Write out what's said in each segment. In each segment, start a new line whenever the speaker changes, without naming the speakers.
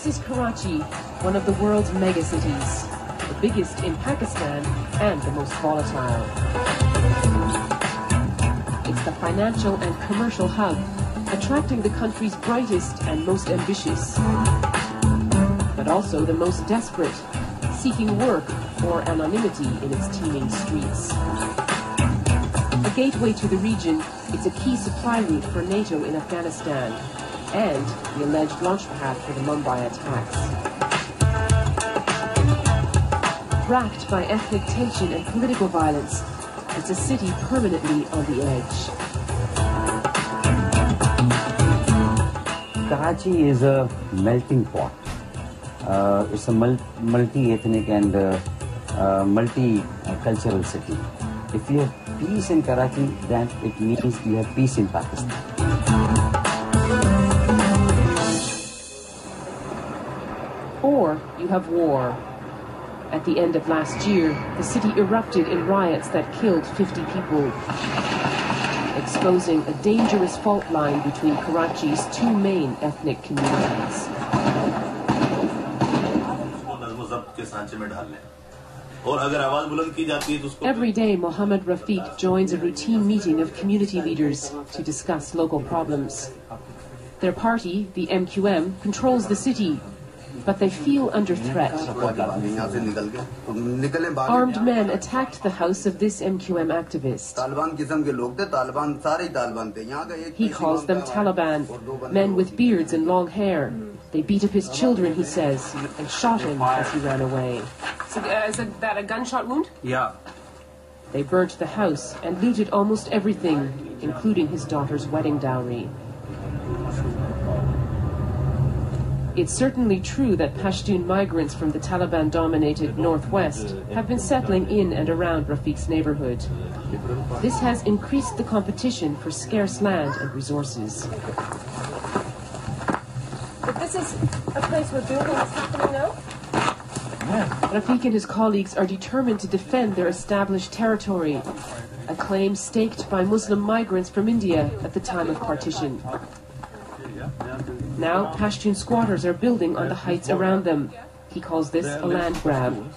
This is Karachi, one of the world's megacities, the biggest in Pakistan and the most volatile. It's the financial and commercial hub, attracting the country's brightest and most ambitious, but also the most desperate, seeking work or anonymity in its teeming streets. A gateway to the region, it's a key supply route for NATO in Afghanistan, and the alleged launchpad for the Mumbai attacks. Racked by ethnic tension and political violence, it's a city permanently on the edge.
Karachi is a melting pot. It's a multi-ethnic and multi-cultural city. If you have peace in Karachi, then it means you have peace in Pakistan.
Or you have war. At the end of last year, the city erupted in riots that killed 50 people, exposing a dangerous fault line between Karachi's two main ethnic communities. Every day, Mohammed Rafiq joins a routine meeting of community leaders to discuss local problems. Their party, the MQM, controls the city, but they feel under threat. Armed men attacked the house of this MQM activist. He calls them Taliban, men with beards and long hair. They beat up his children, he says, and shot him as he ran away. So, is that a gunshot wound?
Yeah.
They burnt the house and looted almost everything, including his daughter's wedding dowry. It's certainly true that Pashtun migrants from the Taliban-dominated northwest have been settling in and around Rafiq's neighborhood. This has increased the competition for scarce land and resources. But this is a place where building is happening now? Rafiq and his colleagues are determined to defend their established territory, a claim staked by Muslim migrants from India at the time of partition. Now, Pashtun squatters are building on the heights around them. He calls this a land grab.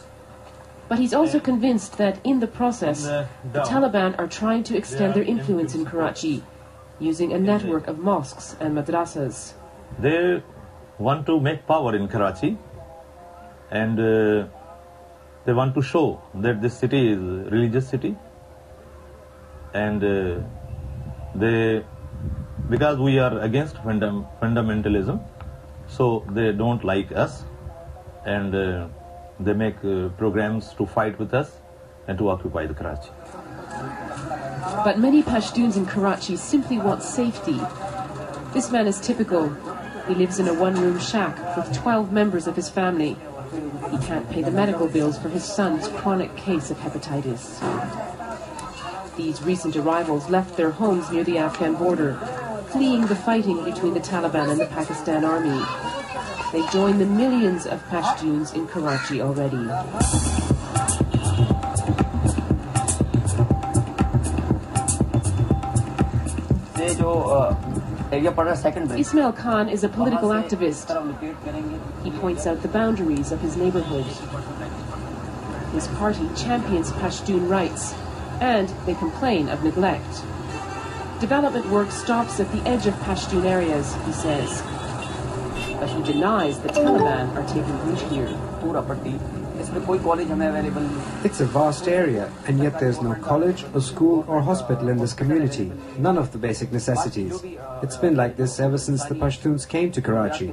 But he's also convinced that in the process, the Taliban are trying to extend their influence in Karachi, using a network of mosques and madrasas.
They want to make power in Karachi, and they want to show that this city is a religious city, and because we are against fundamentalism, so they don't like us, and they make programs to fight with us and to occupy the Karachi.
But many Pashtuns in Karachi simply want safety. This man is typical. He lives in a one-room shack with 12 members of his family. He can't pay the medical bills for his son's chronic case of hepatitis. These recent arrivals left their homes near the Afghan border, fleeing the fighting between the Taliban and the Pakistan army. They join the millions of Pashtuns in Karachi already. Ismail Khan is a political activist. He points out the boundaries of his neighborhood. His party champions Pashtun rights, and they complain of neglect. Development work stops at the edge of Pashtun areas, he says. But he denies the Taliban are taking root here.
It's a vast area, and yet there's no college or school or hospital in this community. None of the basic necessities. It's been like this ever since the Pashtuns came to Karachi.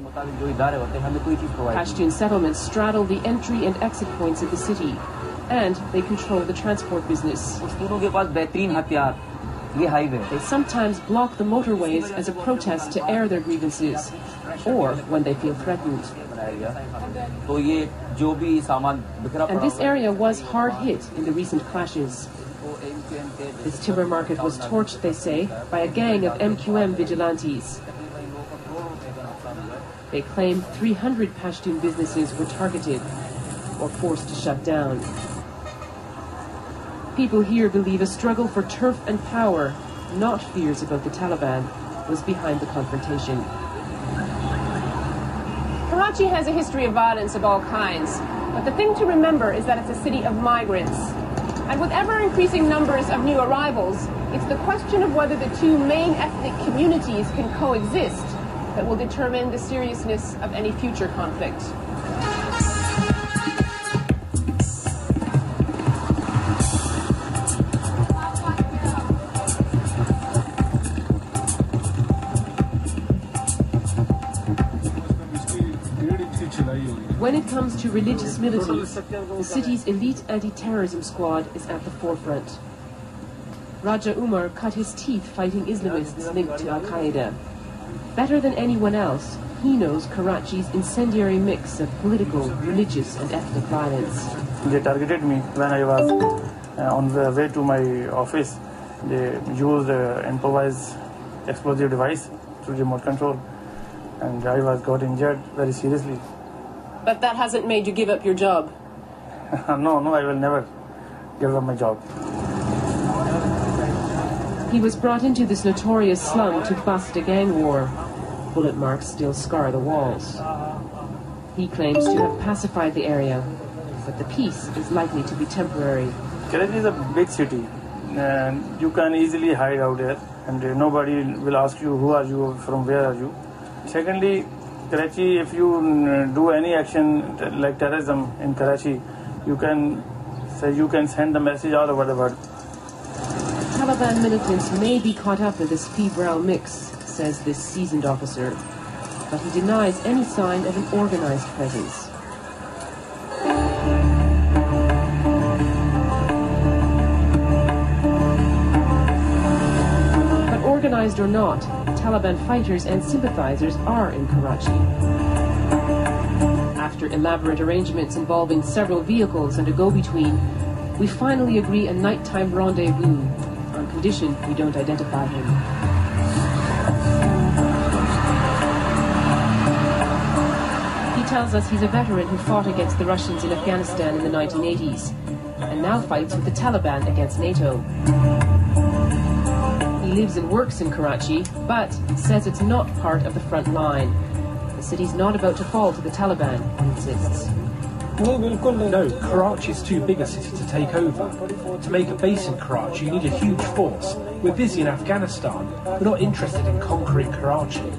Pashtun settlements straddle the entry and exit points of the city, and they control the transport business. They sometimes block the motorways as a protest to air their grievances, or when they feel threatened. And this area was hard hit in the recent clashes. This timber market was torched, they say, by a gang of MQM vigilantes. They claim 300 Pashtun businesses were targeted or forced to shut down. People here believe a struggle for turf and power, not fears about the Taliban, was behind the confrontation. Karachi has a history of violence of all kinds, but the thing to remember is that it's a city of migrants. And with ever-increasing numbers of new arrivals, it's the question of whether the two main ethnic communities can coexist that will determine the seriousness of any future conflict. When it comes to religious militants, the city's elite anti-terrorism squad is at the forefront. Raja Umar cut his teeth fighting Islamists linked to Al-Qaeda. Better than anyone else, he knows Karachi's incendiary mix of political, religious and ethnic violence.
They targeted me when I was on the way to my office. They used improvised explosive device through remote control, and I got injured very seriously.
But that hasn't made you give up your job?
No, I will never give up my job.
He was brought into this notorious slum to bust a gang war. Bullet marks still scar the walls. He claims to have pacified the area, but the peace is likely to be temporary.
Karachi is a big city, and you can easily hide out there, and nobody will ask you who are you, from where are you. Secondly, Karachi, if you do any action like terrorism in Karachi, you can send the message all over the world.
Taliban militants may be caught up in this febrile mix, says this seasoned officer, but he denies any sign of an organized presence. But organized or not, Taliban fighters and sympathizers are in Karachi. After elaborate arrangements involving several vehicles and a go-between, we finally agree a nighttime rendezvous, on condition we don't identify him. He tells us he's a veteran who fought against the Russians in Afghanistan in the 1980s, and now fights with the Taliban against NATO. He lives and works in Karachi, but says it's not part of the front line. The city's not about to fall to the Taliban, he insists.
No, Karachi is too big a city to take over. To make a base in Karachi, you need a huge force. We're busy in Afghanistan. We're not interested in conquering Karachi.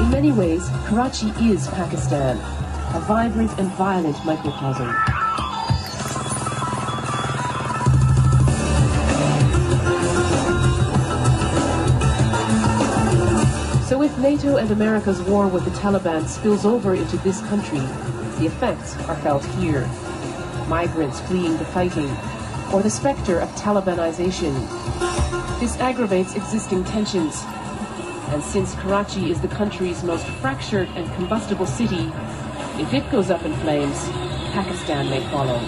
In many ways, Karachi is Pakistan, a vibrant and violent microcosm. So if NATO and America's war with the Taliban spills over into this country, the effects are felt here. Migrants fleeing the fighting, or the specter of Talibanization. This aggravates existing tensions. And since Karachi is the country's most fractured and combustible city, if it goes up in flames, Pakistan may follow.